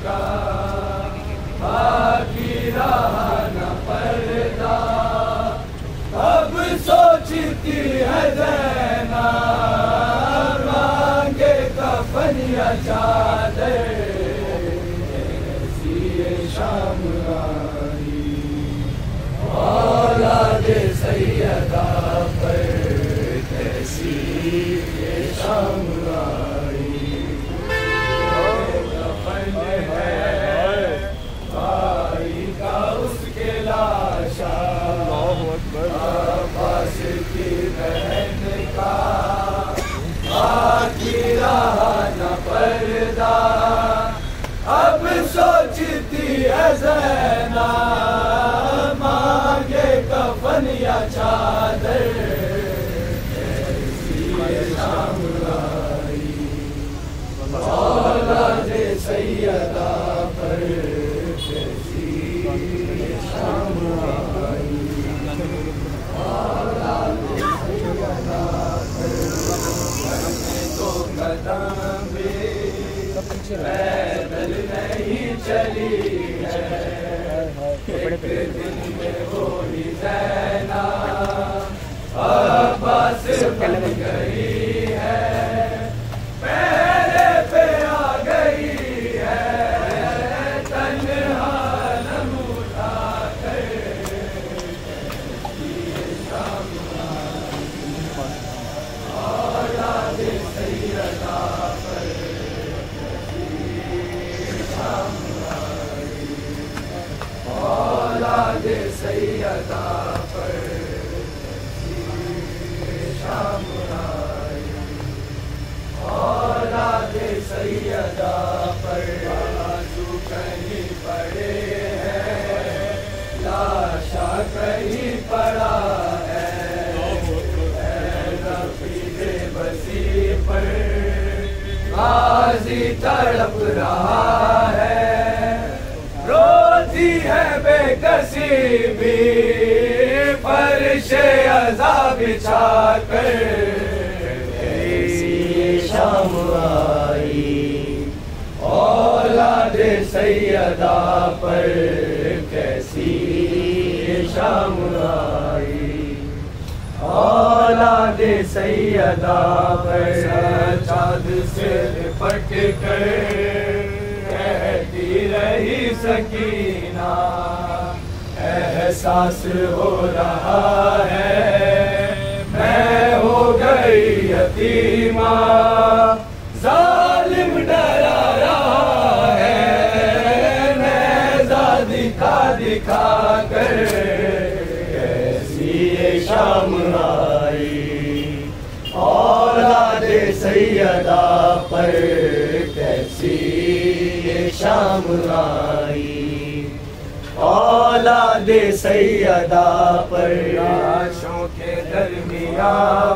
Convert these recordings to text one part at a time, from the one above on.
का बाकी रहा न पर्दा। अब सोचती है ज़ैनब मांगे कफन या चादर, ऐसी ये शाम आई औलादे सैयदा पर, कैसी ये शाम आई। कफन है भाई का उसके लाशा, अब्बास की बहन का बाकी रहा न पर्दा। अब सोचती है ज़ैनब मांगे कफन या चादर, ऐसी ये शाम आई औलादे सैयदा पर, कैसी ये शाम आई औलादे सैयदा पर। तो कदम पैदल नहीं चली है, एक दिन में वो ही ज़ैनब अब्बास बन गई है, पहले पे आ गई है तन्हा नम उठा कर, ये शाम औलादे सैयदा पर, औलादे सैयदा पर शाम आई औलादे सैयदा पर। आंसू कहीं पड़े हैं, लाशा कहीं पड़ा है, रफ़ीक़े बसी पर गाज़ी तड़प रहा है, रोती है बेकसी भी फर्शे अज़ा बिछा कर, ऐसी ये शाम आई औलादे सैयदा पर, कैसी ये शाम आई औलादे सैयदा पर। चाँद से लिपट कर कहती रही सकीना, एहसास हो रहा है मैं हो गई यतीमा, जालिम डरा रहा है नेज़ा दिखा दिखा कर, कैसी ये शाम आई औलादे सैयदा पर, कैसी ये शाम आई औलादे सैयदा पर। लाशों के दरमिया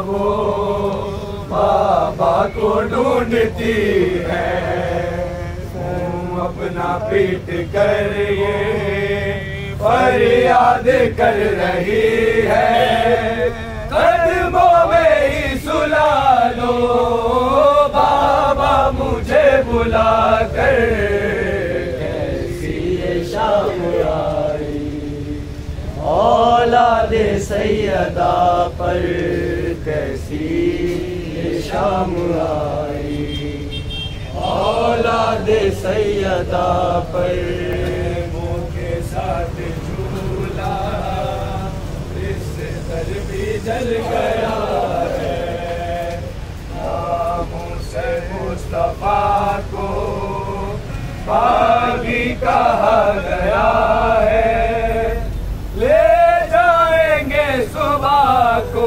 वो बाबा को ढूंढती है, अपना पीट कर ये फरियाद कर रही है, कदमों में ही सुला लो बाबा मुझे बुला कर, कैसी ये शाम आई औलादे सैयदा पर, कैसी ये शाम आई औलादे सैयदा पर। मुँह के साथ झूला रिश्तेदार भी जल गया है, नामों से मुस्तफा को बागी कहा गया है, ले जाएंगे सुबह को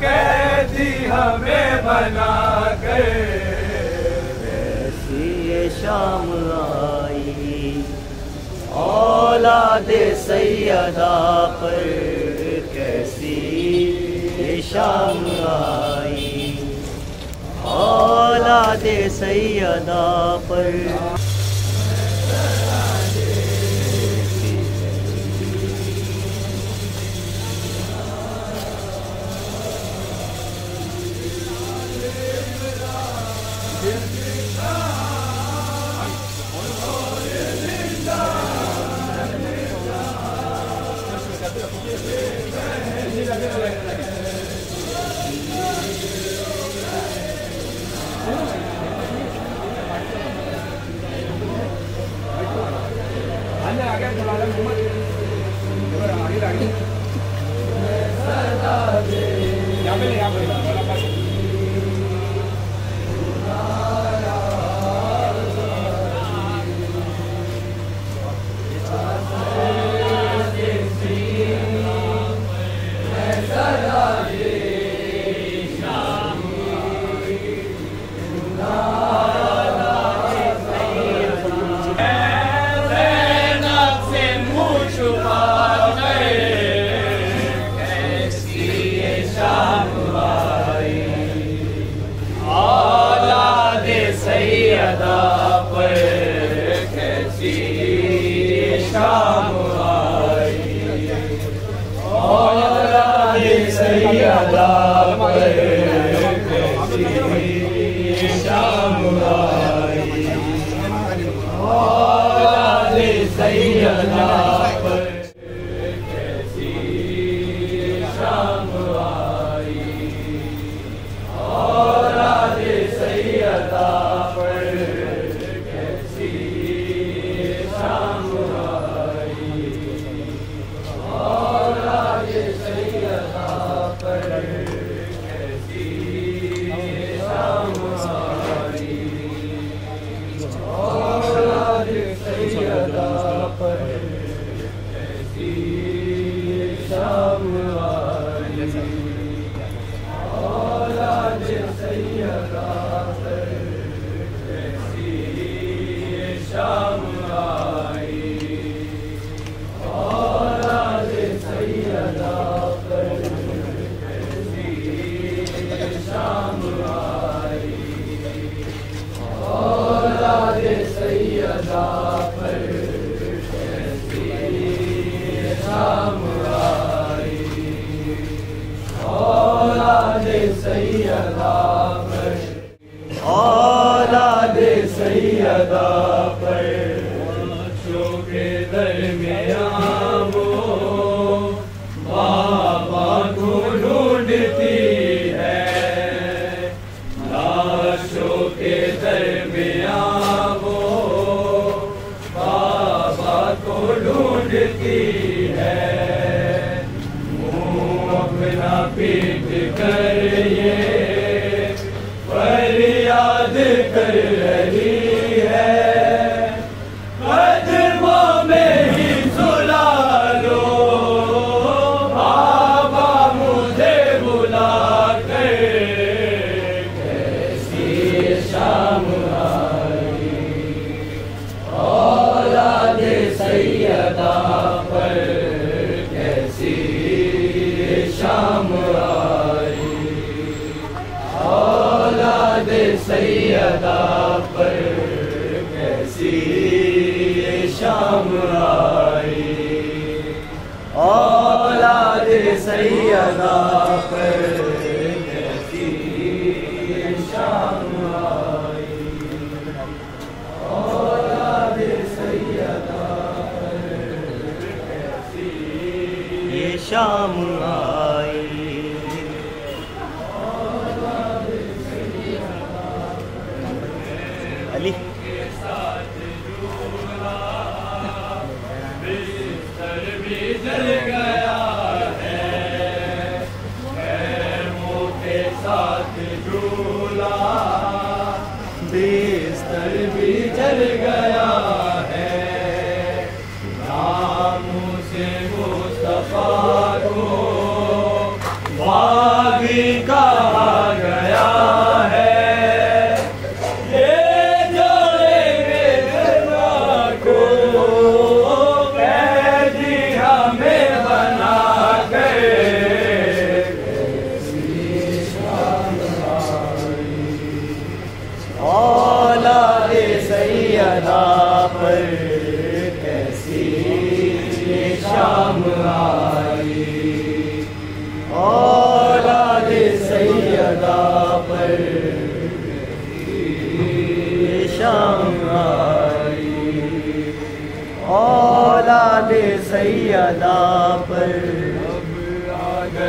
कैदी हमें बना कर, ऐसी ये शाम आई औलादे सैयदा पर, कैसी ये शाम आई औलादे सैयदा पर।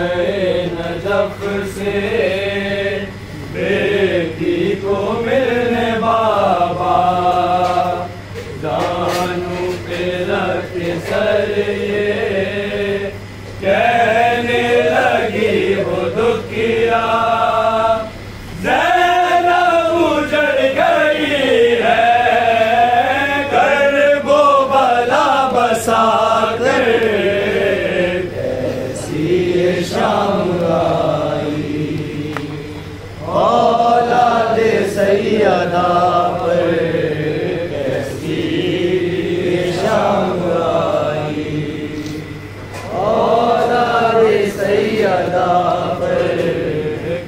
गए नजफ से बेटी को मिलने बाबा, जानू पे रख सर ये कहने लगी हो दुखिया, ज़ैनब उजड़ गई है कर वो बला बसा कर, कैसी शाम आई औलाद सैयदा पर, कैसी शाम आई औलाद सैयदा पर,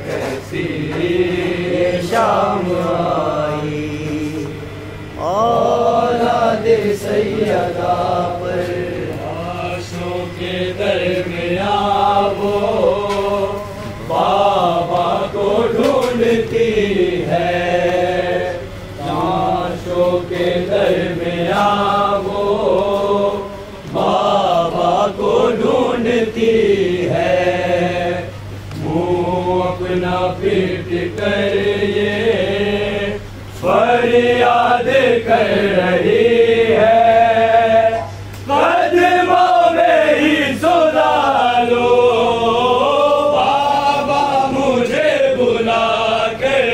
कैसी शाम आई औलाद सैयदा पर। आशों के दरमियां वो बाबा को ढूंढती है, आशों के दरमियां वो बाबा को ढूंढती है, मुँह अपना पीट कर ये फरियाद कर रही है, कदमों में ही सुना लो बाबा मुझे बुला कर,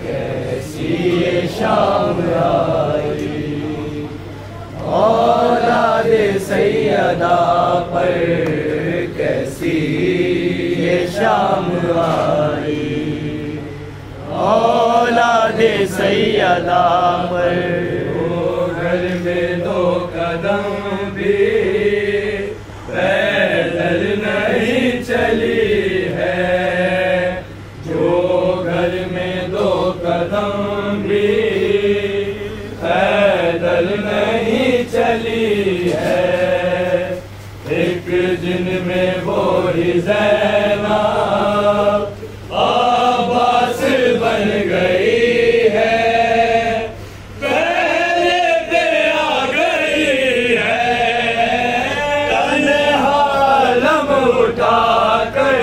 कैसी ये शाम आई औलाद सैयदा पर, कैसी ये शाम आई औलाद सैयदा पर। घर में दो कदम भी पैदल नहीं चली है, जो घर में दो कदम भी पैदल नहीं चली है, एक दिन में वो ही ज़ैनब आबास बन गई है, पहले पे आ गई है तन्हा लम उठा कर,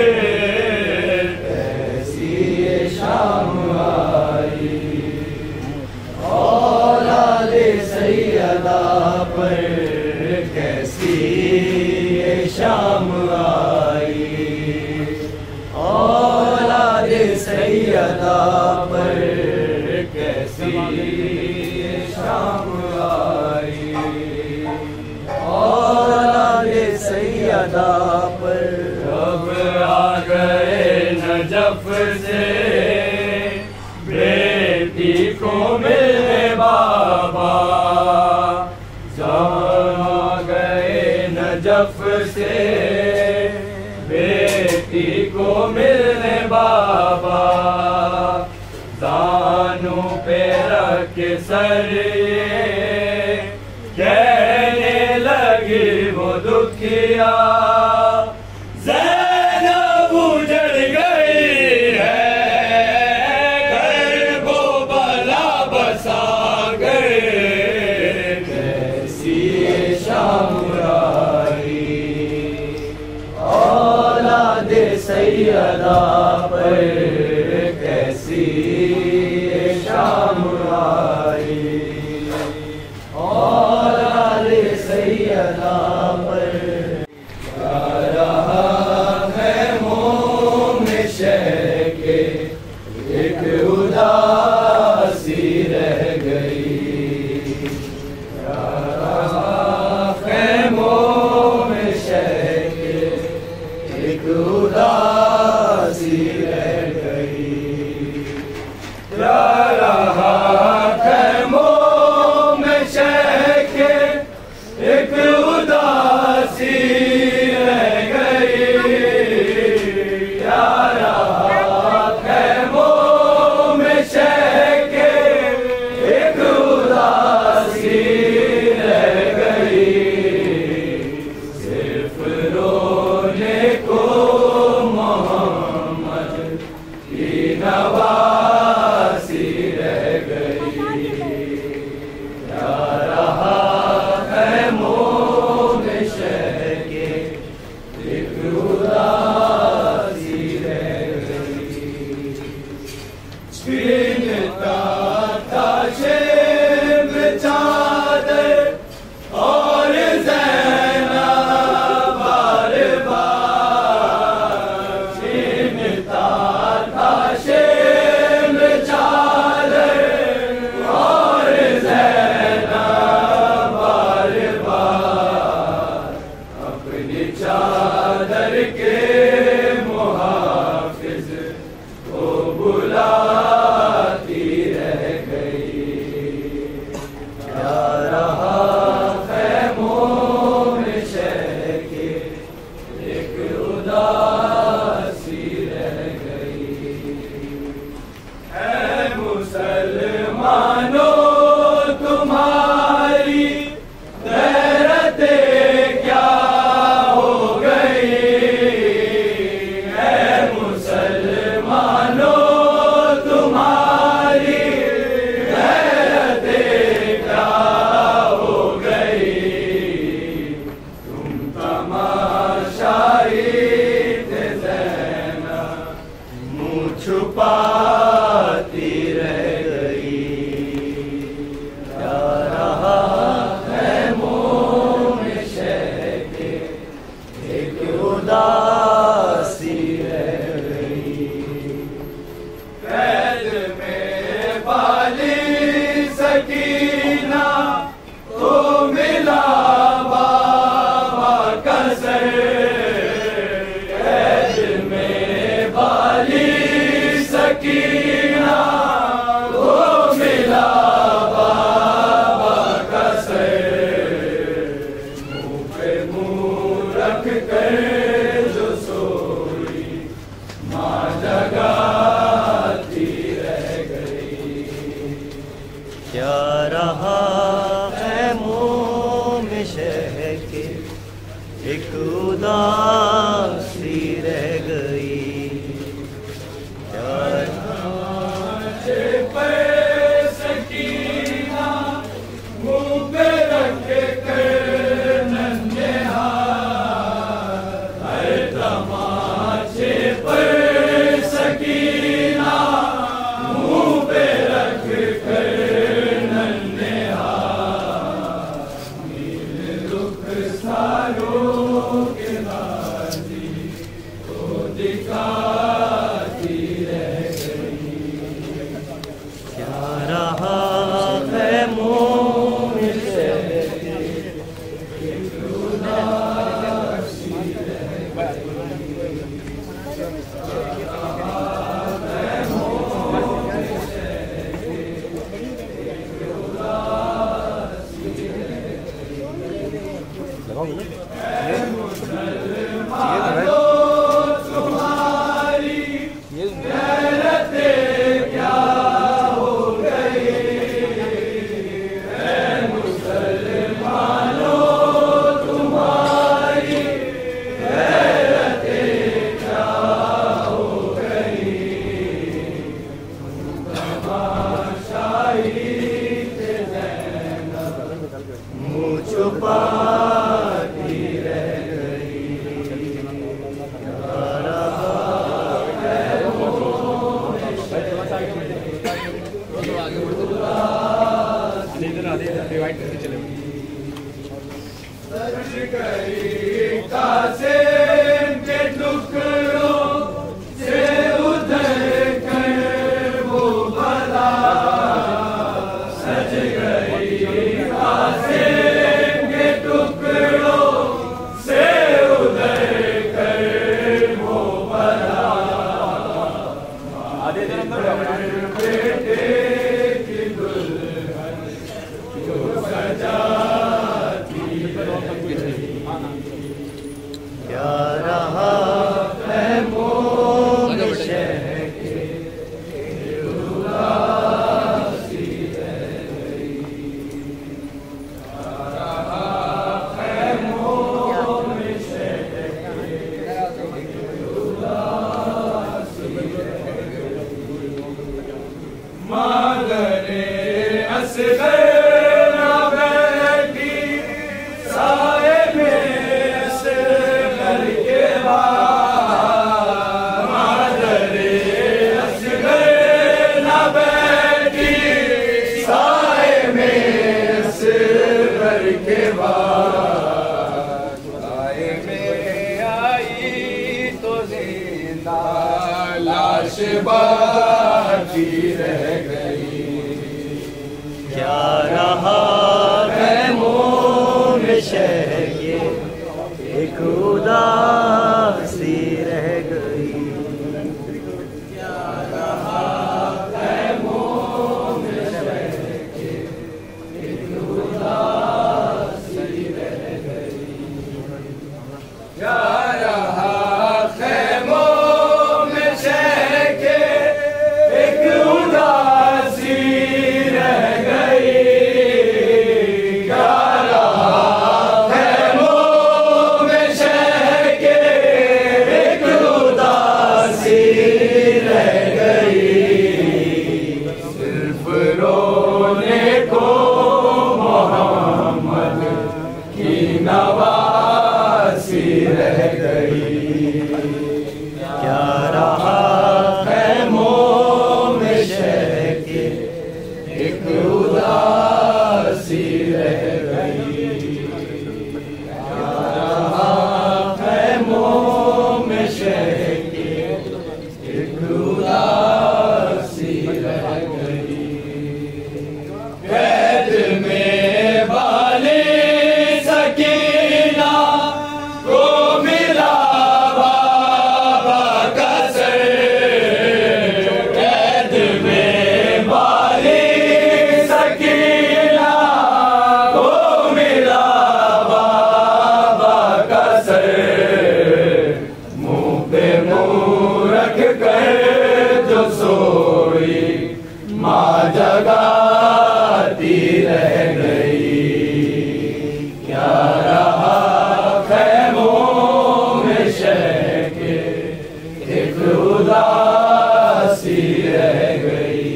कैसी ये शाम आई औलाद सैयदा पर, कैसी ये शाम आई औलाद सैयदा पर, कैसी ये शाम आई औलाद सैयदा पर। अब आ गए नजफ से बेटी को मिलने बाबा, आ गए नजफ से बेटी को मिलने बाबा, दानों पे रख सर ये कहने लगी वो दुखिया, ज़ैनब उजड़ गई है घर वो बला बसा कर, कैसी शाम आई औलाद सैयदा पर, कैसी शाम आई औलाद सैयदा पर। रहा है मोम शहर के एक उदासी रह गई, रहा है मोम शहर के एक उदासी सकीना तो मिला बाबा का सर, कैद में बाली सकीना तो मिला बाबा का सर, मुँह पे मुँह रख कर जो सोई माँ जगाती रह गई। क्या रहा है मुँह में शह के एक उदासी रह गई। क्या पे सकीना मुँह पे रख कर नन्हे हाथ, हर तमाचे पर सकीना मुँह पे रख कर नन्हे हाथ, नील रुख सारों के बाजी को दिखाती रह गई। क्या रहा है मुँह में शह के एक उदासी रह तुम्हारी गैरतें क्या हो गई, है मुसलमानों तुम्हारी गैरतें क्या हो गई। तमाशाई के ज़ैनब मुँह छुपाती रह गई। क्या रहा है सच गई कासिम के टुकड़ों से उधर कर वो भला, सच गई कासिम के टुकड़ों से उधर कर वो भला। बेटे की दुल्हन जो सजाती क्या रहा है मुँह में शह के उदासी रह गई। है मोह में शह के उदासी रह गई। मादरे असगर न बैठी साए में असगर के बाद, मादरे असगर न बैठी साए में असगर के बाद, साए में आई तो जिंदा लाश बाकी रह गई। क्या रहा है मुँह में शह के एक उदासी रह गई। क्या रहा है मोह में शह के एक उदासी रह गई। क्या रहा है मोह में शह के एक उदासी रह गई। क्या रहा है मोह में शह के एक उदासी रह गई। सिर्फ रोने को मोहम्मद की नवासी रह गई। क्या रहा है मुँह में शह के एक उदासी रह गई। क्या रहा है मोह में शह के एक उदासी रह गई। जगाती रह गई। क्या रहा खैमों में शहके, एक उदासी रह गई।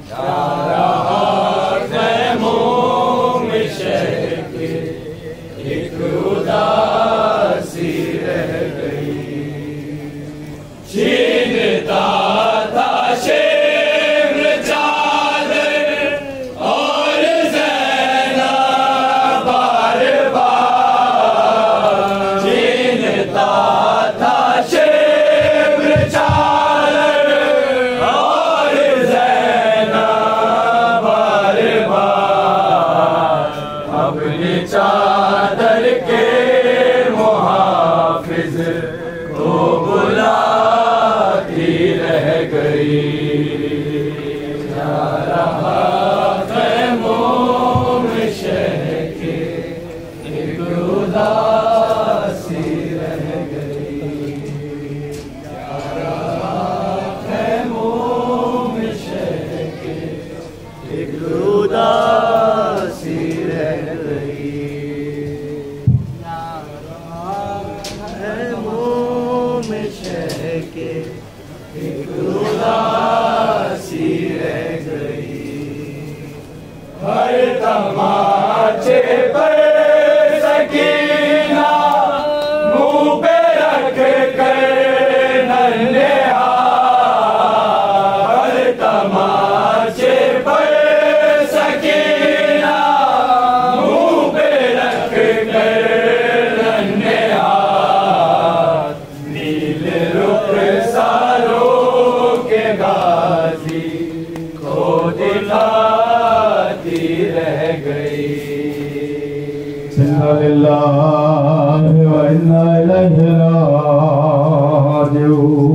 क्या रहा खैमों में शहके, एक उदासी रह गई। छीनता था शेम्र चादर और ज़ैनब बार बार। छीनता था शेम्र चादर और ज़ैनब बार बार। अपनी चादर के मुहाफिज को बुलाती रह गई। क्या रहा खैमों में शहके, एक उदासी रह गई। क्या रहा खैमों में शहके, एक उदासी रह गई। खैमों में शहके, एक उदासी रह गई। हर तमाचे पर सकीना मुंह पे रख कर नन्हे हाथ। हर तमाचे पर सकीना मुंह पे रख कर नन्हे हाथ। नील रुख सारों के गाजी को दिखाती रह गई। इन्ना लिल्लाहि व इन्ना इलैहि राजिऊन।